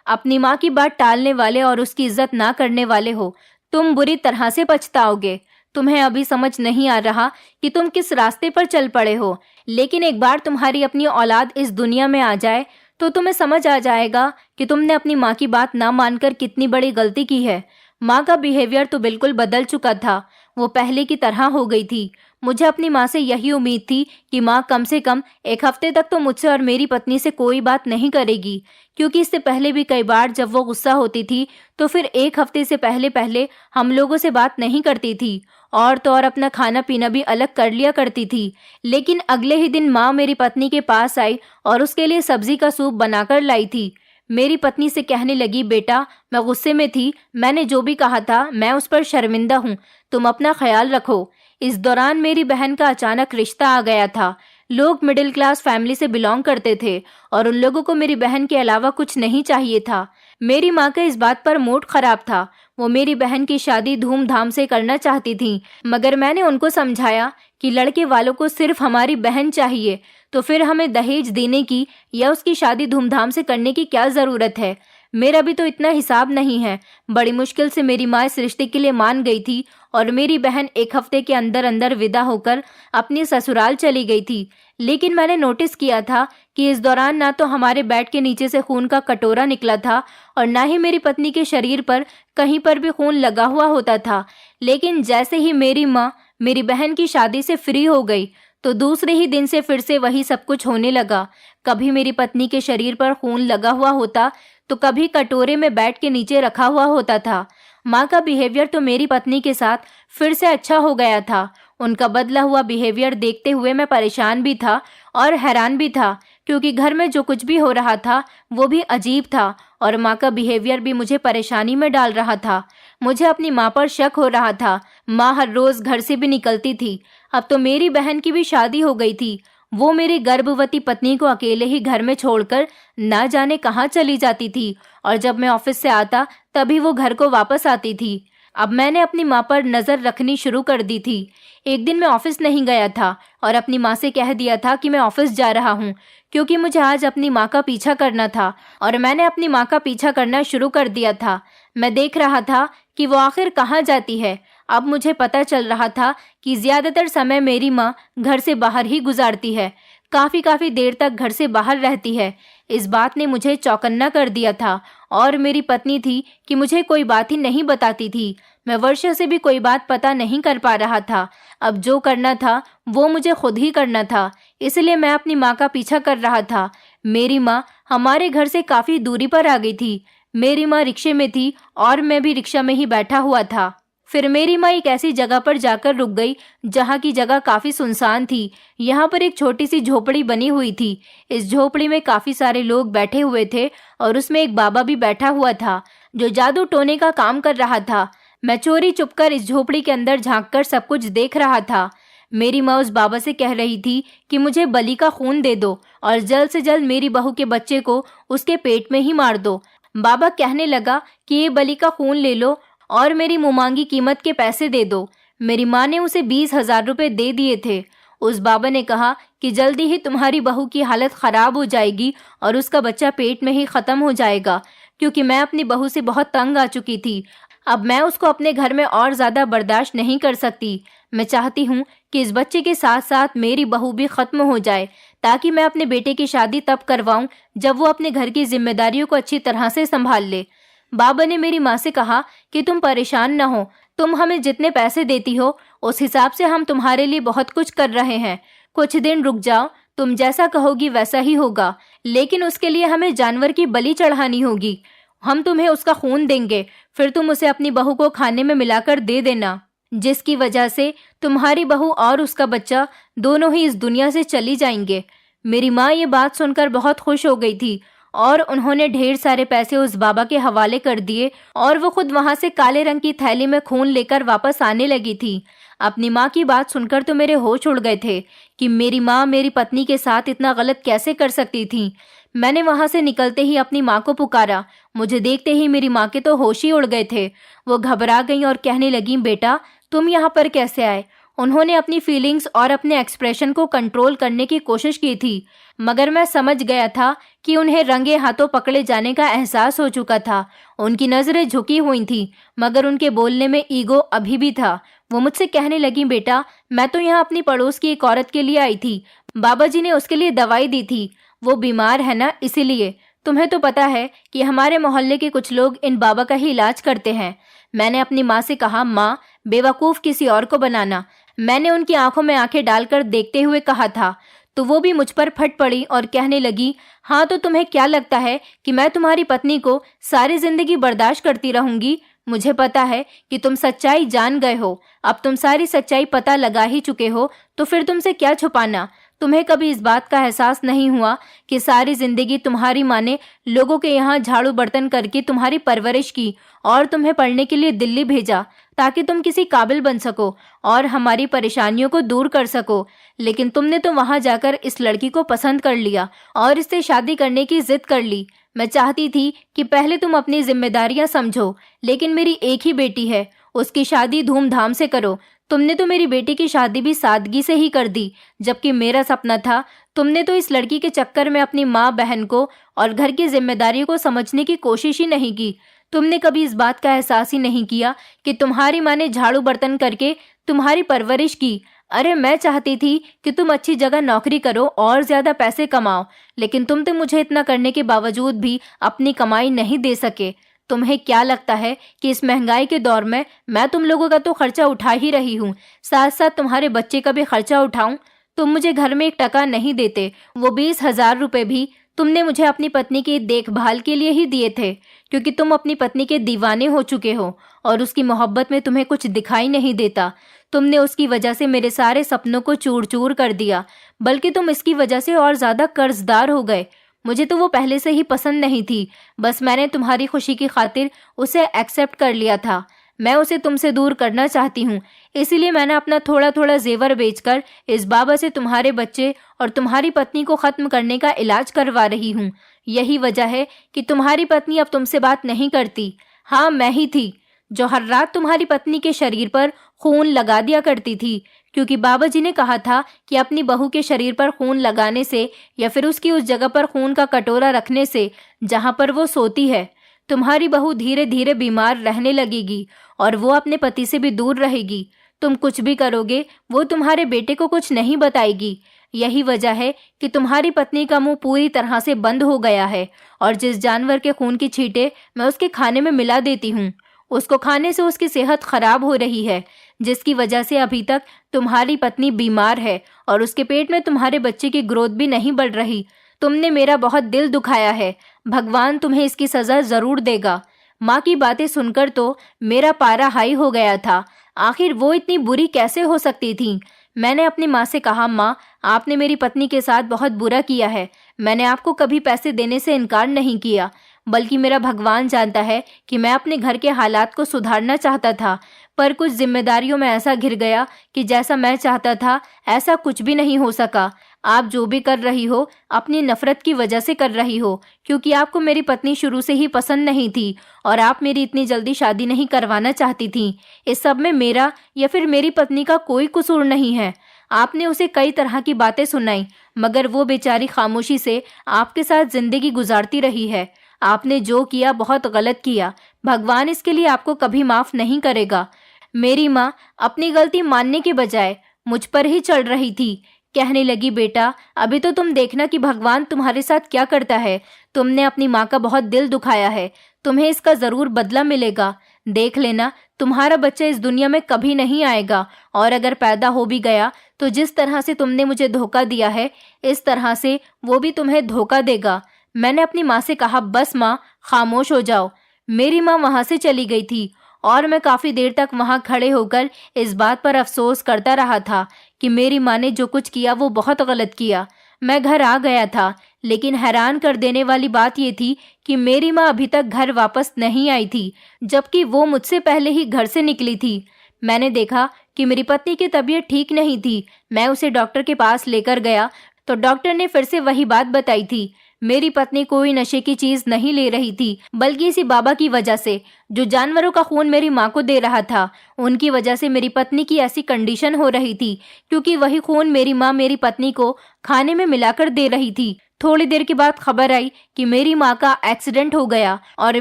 अपनी माँ की बात टालने वाले और उसकी इज्जत ना करने वाले हो, तुम बुरी तरह से पछताओगे। तुम्हें अभी समझ नहीं आ रहा कि तुम किस रास्ते पर चल पड़े हो, लेकिन एक बार तुम्हारी अपनी औलाद इस दुनिया में आ जाए तो तुम्हें समझ आ जाएगा कि तुमने अपनी माँ की बात ना मानकर कितनी बड़ी गलती की है। माँ का बिहेवियर तो बिल्कुल बदल चुका था। वो पहले की तरह हो गई थी। मुझे अपनी माँ से यही उम्मीद थी कि माँ कम से कम एक हफ्ते तक तो मुझसे और मेरी पत्नी से कोई बात नहीं करेगी, क्योंकि इससे पहले भी कई बार जब वो गुस्सा होती थी तो फिर एक हफ्ते से पहले पहले हम लोगों से बात नहीं करती थी, और तो और अपना खाना पीना भी अलग कर लिया करती थी। लेकिन अगले ही दिन माँ मेरी पत्नी के पास आई और उसके लिए सब्जी का सूप बनाकर लाई थी। मेरी पत्नी से कहने लगी, बेटा मैं गुस्से में थी, मैंने जो भी कहा था मैं उस पर शर्मिंदा हूँ, तुम अपना ख्याल रखो। इस दौरान मेरी बहन का अचानक रिश्ता आ गया था। लोग मिडिल क्लास फैमिली से बिलोंग करते थे और उन लोगों को मेरी बहन के अलावा कुछ नहीं चाहिए था। मेरी माँ का इस बात पर मूड खराब था। वो मेरी बहन की शादी धूमधाम से करना चाहती थी, मगर मैंने उनको समझाया कि लड़के वालों को सिर्फ हमारी बहन चाहिए, तो फिर हमें दहेज देने की या उसकी शादी धूमधाम से करने की क्या जरूरत है। मेरा भी तो इतना हिसाब नहीं है। बड़ी मुश्किल से मेरी माँ इस रिश्ते के लिए मान गई थी और मेरी बहन एक हफ्ते के अंदर अंदर विदा होकर अपनी ससुराल चली गई थी। लेकिन मैंने नोटिस किया था कि इस दौरान ना तो हमारे बेड के नीचे से खून का कटोरा निकला था और ना ही मेरी पत्नी के शरीर पर कहीं पर भी खून लगा हुआ होता था। लेकिन जैसे ही मेरी माँ मेरी बहन की शादी से फ्री हो गई तो दूसरे ही दिन से फिर से वही सब कुछ होने लगा। कभी मेरी पत्नी के शरीर पर खून लगा हुआ होता तो कभी कटोरे में बेड के नीचे रखा हुआ होता था। माँ का बिहेवियर तो मेरी पत्नी के साथ फिर से अच्छा हो गया था। उनका बदला हुआ बिहेवियर देखते हुए मैं परेशान भी था और हैरान भी था, क्योंकि घर में जो कुछ भी हो रहा था वो भी अजीब था और माँ का बिहेवियर भी मुझे परेशानी में डाल रहा था। मुझे अपनी माँ पर शक हो रहा था। माँ हर रोज घर से भी निकलती थी। अब तो मेरी बहन की भी शादी हो गई थी। वो मेरी गर्भवती पत्नी को अकेले ही घर में छोड़कर ना जाने कहाँ चली जाती थी, और जब मैं ऑफिस से आता तभी वो घर को वापस आती थी। अब मैंने अपनी माँ पर नजर रखनी शुरू कर दी थी। एक दिन मैं ऑफिस नहीं गया था और अपनी माँ से कह दिया था कि मैं ऑफिस जा रहा हूँ, क्योंकि मुझे आज अपनी माँ का पीछा करना था। और मैंने अपनी माँ का पीछा करना शुरू कर दिया था। मैं देख रहा था कि वो आखिर कहाँ जाती है। अब मुझे पता चल रहा था कि ज्यादातर समय मेरी माँ घर से बाहर ही गुजारती है, काफी देर तक घर से बाहर रहती है। इस बात ने मुझे चौकन्ना कर दिया था और मेरी पत्नी थी कि मुझे कोई बात ही नहीं बताती थी। मैं वर्षों से भी कोई बात पता नहीं कर पा रहा था। अब जो करना था वो मुझे खुद ही करना था, इसलिए मैं अपनी माँ का पीछा कर रहा था। मेरी माँ हमारे घर से काफी दूरी पर आ गई थी। मेरी माँ रिक्शे में थी और मैं भी रिक्शा में ही बैठा हुआ था। फिर मेरी माँ एक ऐसी जगह पर जाकर रुक गई जहाँ की जगह काफी सुनसान थी। यहाँ पर एक छोटी सी झोपड़ी बनी हुई थी। इस झोपड़ी में काफी सारे लोग बैठे हुए थे और उसमें एक बाबा भी बैठा हुआ था जो जादू टोने का काम कर रहा था। मैं चोरी चुपकर इस झोपड़ी के अंदर झांककर सब कुछ देख रहा था। मेरी माँ उस बाबा से कह रही थी कि मुझे बलि का खून दे दो और जल्द से जल्द मेरी बहू के बच्चे को उसके पेट में ही मार दो। बाबा कहने लगा कि ये बलि का खून ले लो और मेरी मुमांगी कीमत के पैसे दे दो। मेरी माँ ने उसे 20,000 रुपए दे दिए थे। उस बाबा ने कहा कि जल्दी ही तुम्हारी बहू की हालत खराब हो जाएगी और उसका बच्चा पेट में ही खत्म हो जाएगा, क्योंकि मैं अपनी बहू से बहुत तंग आ चुकी थी। अब मैं उसको अपने घर में और ज्यादा बर्दाश्त नहीं कर सकती। मैं चाहती हूँ कि इस बच्चे के साथ साथ मेरी बहू भी खत्म हो जाए, ताकि मैं अपने बेटे की शादी तब करवाऊं जब वो अपने घर की जिम्मेदारियों को अच्छी तरह से संभाल ले। बाबा ने मेरी माँ से कहा कि तुम परेशान न हो, तुम हमें जितने पैसे देती हो उस हिसाब से हम तुम्हारे लिए बहुत कुछ कर रहे हैं। कुछ दिन रुक जाओ, तुम जैसा कहोगी वैसा ही होगा, लेकिन उसके लिए हमें जानवर की बलि चढ़ानी होगी। हम तुम्हें उसका खून देंगे, फिर तुम उसे अपनी बहू को खाने में मिलाकर दे देना, जिसकी वजह से तुम्हारी बहू और उसका बच्चा दोनों ही इस दुनिया से चली जाएंगे। मेरी माँ ये बात सुनकर बहुत खुश हो गई थी और उन्होंने ढेर सारे पैसे उस बाबा के हवाले कर दिए और वो खुद वहां से काले रंग की थैली में खून लेकर वापस आने लगी थी। अपनी माँ की बात सुनकर तो मेरे होश उड़ गए थे कि मेरी माँ मेरी पत्नी के साथ इतना गलत कैसे कर सकती थी। मैंने वहां से निकलते ही अपनी माँ को पुकारा। मुझे देखते ही मेरी माँ के तो होश ही उड़ गए थे। वो घबरा गई और कहने लगी, बेटा तुम यहाँ पर कैसे आए? उन्होंने अपनी फीलिंग्स और अपने एक्सप्रेशन को कंट्रोल करने की कोशिश की थी, मगर मैं समझ गया था कि उन्हें रंगे हाथों पकड़े जाने का एहसास हो चुका था। उनकी नजरें झुकी हुई थीं, मगर उनके बोलने में ईगो अभी भी था। वो मुझसे कहने लगी, बेटा मैं तो यहाँ अपनी पड़ोस की एक औरत के लिए आई थी। बाबा जी ने उसके लिए दवाई दी थी, वो बीमार है ना, इसीलिए तुम्हें तो पता है कि हमारे मोहल्ले के कुछ लोग इन बाबा का ही इलाज करते हैं। मैंने अपनी माँ से कहा, माँ, बेवकूफ़ किसी और को बनाना। मैंने उनकी आंखों में आंखें डालकर देखते हुए कहा था, तो वो भी मुझ पर फट पड़ी और कहने लगी, हाँ तो तुम्हें क्या लगता है कि मैं तुम्हारी पत्नी को सारी जिंदगी बर्दाश्त करती रहूंगी? मुझे पता है कि तुम सच्चाई जान गए हो। अब तुम सारी सच्चाई पता लगा ही चुके हो, तो फिर तुमसे क्या छुपाना? तुम्हें कभी इस बात का एहसास नहीं हुआ कि सारी जिंदगी तुम्हारी माँ ने लोगों के यहाँ झाड़ू बर्तन करके तुम्हारी परवरिश की और तुम्हें पढ़ने के लिए दिल्ली भेजा ताकि तुम किसी काबिल बन सको और हमारी परेशानियों को दूर कर सको। लेकिन तुमने तो वहां जाकर इस लड़की को पसंद कर लिया और इससे शादी करने की जिद कर ली। मैं चाहती थी कि पहले तुम अपनी जिम्मेदारियां समझो, लेकिन मेरी एक ही बेटी है, उसकी शादी धूमधाम से करो। तुमने तो मेरी बेटी की शादी भी सादगी से ही कर दी, जबकि मेरा सपना था। तुमने तो इस लड़की के चक्कर में अपनी माँ बहन को और घर की जिम्मेदारियों को समझने की कोशिश ही नहीं की। तुमने कभी इस बात का एहसास ही नहीं किया कि तुम्हारी माँ ने झाड़ू बर्तन करके तुम्हारी परवरिश की। अरे मैं चाहती थी कि तुम अच्छी जगह नौकरी करो और ज्यादा पैसे कमाओ, लेकिन तुम तो मुझे इतना करने के बावजूद भी अपनी कमाई नहीं दे सके। तुम्हें क्या लगता है कि इस महंगाई के दौर में मैं तुम लोगों का तो खर्चा उठा ही रही हूँ, साथ साथ तुम्हारे बच्चे का भी खर्चा उठाऊं? तुम मुझे घर में 1 टका नहीं देते, वो 20,000 रुपए भी तुमने मुझे अपनी पत्नी की देखभाल के लिए ही दिए थे, क्योंकि तुम अपनी पत्नी के दीवाने हो चुके हो और उसकी मोहब्बत में तुम्हें कुछ दिखाई नहीं देता। तुमने उसकी वजह से मेरे सारे सपनों को चूर चूर कर दिया, बल्कि तुम इसकी वजह से और ज्यादा कर्जदार हो गए। मुझे तो वो पहले से ही पसंद नहीं थी, बस मैंने तुम्हारी खुशी की खातिर उसे एक्सेप्ट कर लिया था। मैं उसे तुमसे दूर करना चाहती हूँ, इसीलिए मैंने अपना थोड़ा थोड़ा जेवर बेचकर इस बाबा से तुम्हारे बच्चे और तुम्हारी पत्नी को खत्म करने का इलाज करवा रही हूँ। यही वजह है कि तुम्हारी पत्नी अब तुमसे बात नहीं करती। हाँ, मैं ही थी जो हर रात तुम्हारी पत्नी के शरीर पर खून लगा दिया करती थी, क्योंकि बाबा जी ने कहा था कि अपनी बहू के शरीर पर खून लगाने से या फिर उसकी उस जगह पर खून का कटोरा रखने से जहां पर वो सोती है, तुम्हारी बहू धीरे धीरे बीमार रहने लगेगी और वो अपने पति से भी दूर रहेगी। तुम कुछ भी करोगे, वो तुम्हारे बेटे को कुछ नहीं बताएगी। यही वजह है कि तुम्हारी पत्नी का मुंह पूरी तरह से बंद हो गया है और जिस जानवर के खून की छींटे मैं उसके खाने में मिला देती हूँ, उसको खाने से उसकी सेहत खराब हो रही है, जिसकी वजह से अभी तक तुम्हारी पत्नी बीमार है और उसके पेट में तुम्हारे बच्चे की ग्रोथ भी नहीं बढ़ रही। तुमने मेरा बहुत दिल दुखाया है, भगवान तुम्हें इसकी सजा जरूर देगा। माँ की बातें सुनकर तो मेरा पारा हाई हो गया था। आखिर वो इतनी बुरी कैसे हो सकती थी? मैंने अपनी माँ से कहा, माँ, आपने मेरी पत्नी के साथ बहुत बुरा किया है। मैंने आपको कभी पैसे देने से इनकार नहीं किया, बल्कि मेरा भगवान जानता है कि मैं अपने घर के हालात को सुधारना चाहता था, पर कुछ जिम्मेदारियों में ऐसा घिर गया कि जैसा मैं चाहता था ऐसा कुछ भी नहीं हो सका। आप जो भी कर रही हो अपनी नफरत की वजह से कर रही हो, क्योंकि आपको मेरी पत्नी शुरू से ही पसंद नहीं थी और आप मेरी इतनी जल्दी शादी नहीं करवाना चाहती थी। इस सब में मेरा या फिर मेरी पत्नी का कोई कसूर नहीं है। आपने उसे कई तरह की बातें सुनाई, मगर वो बेचारी खामोशी से आपके साथ जिंदगी गुजारती रही है। आपने जो किया बहुत गलत किया, भगवान इसके लिए आपको कभी माफ नहीं करेगा। मेरी माँ अपनी गलती मानने के बजाय मुझ पर ही चढ़ रही थी। कहने लगी, बेटा, अभी तो तुम देखना कि भगवान तुम्हारे साथ क्या करता है। तुमने अपनी माँ का बहुत दिल दुखाया है, तुम्हें इसका जरूर बदला मिलेगा। देख लेना, तुम्हारा बच्चा इस दुनिया में कभी नहीं आएगा, और अगर पैदा हो भी गया तो जिस तरह से तुमने मुझे धोखा दिया है, इस तरह से वो भी तुम्हें धोखा देगा। मैंने अपनी माँ से कहा, बस माँ, खामोश हो जाओ। मेरी माँ वहां से चली गई थी और मैं काफी देर तक वहां खड़े होकर इस बात पर अफसोस करता रहा था कि मेरी माँ ने जो कुछ किया वो बहुत गलत किया। मैं घर आ गया था, लेकिन हैरान कर देने वाली बात ये थी कि मेरी माँ अभी तक घर वापस नहीं आई थी, जबकि वो मुझसे पहले ही घर से निकली थी। मैंने देखा कि मेरी पत्नी की तबीयत ठीक नहीं थी। मैं उसे डॉक्टर के पास लेकर गया तो डॉक्टर ने फिर से वही बात बताई थी। मेरी पत्नी कोई नशे की चीज नहीं ले रही थी, बल्कि इसी बाबा की वजह से, जो जानवरों का खून मेरी माँ को दे रहा था, उनकी वजह से मेरी पत्नी की ऐसी कंडीशन हो रही थी, क्योंकि वही खून मेरी माँ मेरी पत्नी को खाने में मिलाकर दे रही थी। थोड़ी देर के बाद खबर आई कि मेरी माँ का एक्सीडेंट हो गया और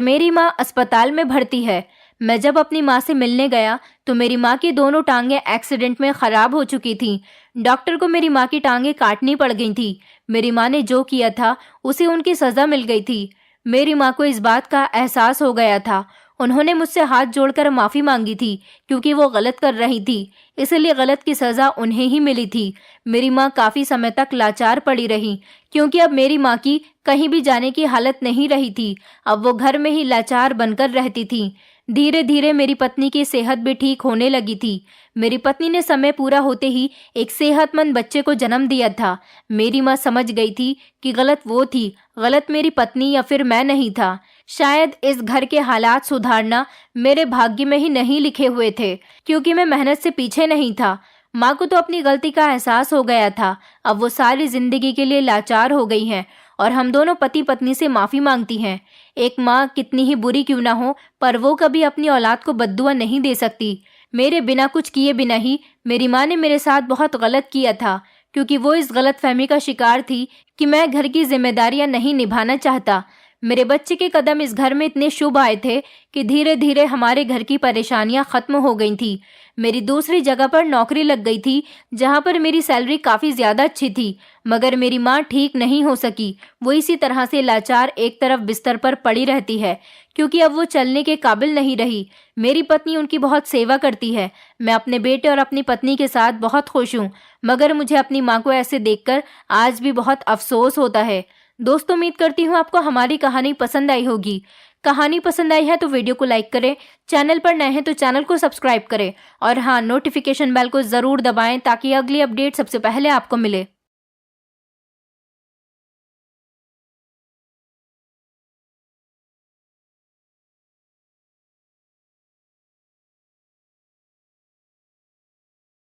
मेरी माँ अस्पताल में भर्ती है। मैं जब अपनी माँ से मिलने गया तो मेरी माँ की दोनों टांगें एक्सीडेंट में खराब हो चुकी थीं। डॉक्टर को मेरी माँ की टांगें काटनी पड़ गई थी। मेरी माँ ने जो किया था उसे उनकी सजा मिल गई थी। मेरी माँ को इस बात का एहसास हो गया था। उन्होंने मुझसे हाथ जोड़कर माफ़ी मांगी थी क्योंकि वो गलत कर रही थी, इसलिए गलत की सज़ा उन्हें ही मिली थी। मेरी माँ काफ़ी समय तक लाचार पड़ी रही क्योंकि अब मेरी माँ की कहीं भी जाने की हालत नहीं रही थी। अब वो घर में ही लाचार बनकर रहती थी। धीरे धीरे मेरी पत्नी की सेहत भी ठीक होने लगी थी। मेरी पत्नी ने समय पूरा होते ही एक सेहतमंद बच्चे को जन्म दिया था। मेरी माँ समझ गई थी कि गलत वो थी, गलत मेरी पत्नी या फिर मैं नहीं था। शायद इस घर के हालात सुधारना मेरे भाग्य में ही नहीं लिखे हुए थे क्योंकि मैं मेहनत से पीछे नहीं था। माँ को तो अपनी गलती का एहसास हो गया था। अब वो सारी जिंदगी के लिए लाचार हो गई हैं और हम दोनों पति पत्नी से माफ़ी मांगती हैं। एक माँ कितनी ही बुरी क्यों ना हो, पर वो कभी अपनी औलाद को बद्दुआ नहीं दे सकती। मेरे बिना कुछ किए बिना ही मेरी माँ ने मेरे साथ बहुत गलत किया था क्योंकि वो इस गलत फहमी का शिकार थी कि मैं घर की जिम्मेदारियां नहीं निभाना चाहता। मेरे बच्चे के कदम इस घर में इतने शुभ आए थे कि धीरे धीरे हमारे घर की परेशानियां खत्म हो गई थी। मेरी दूसरी जगह पर नौकरी लग गई थी जहां पर मेरी सैलरी काफ़ी ज़्यादा अच्छी थी, मगर मेरी माँ ठीक नहीं हो सकी। वो इसी तरह से लाचार एक तरफ बिस्तर पर पड़ी रहती है क्योंकि अब वो चलने के काबिल नहीं रही। मेरी पत्नी उनकी बहुत सेवा करती है। मैं अपने बेटे और अपनी पत्नी के साथ बहुत खुश हूँ, मगर मुझे अपनी माँ को ऐसे देखकर आज भी बहुत अफसोस होता है। दोस्तों, उम्मीद करती हूँ आपको हमारी कहानी पसंद आई होगी। कहानी पसंद आई है तो वीडियो को लाइक करें, चैनल पर नए हैं तो चैनल को सब्सक्राइब करें और हाँ, नोटिफिकेशन बेल को ज़रूर दबाएं ताकि अगली अपडेट सबसे पहले आपको मिले।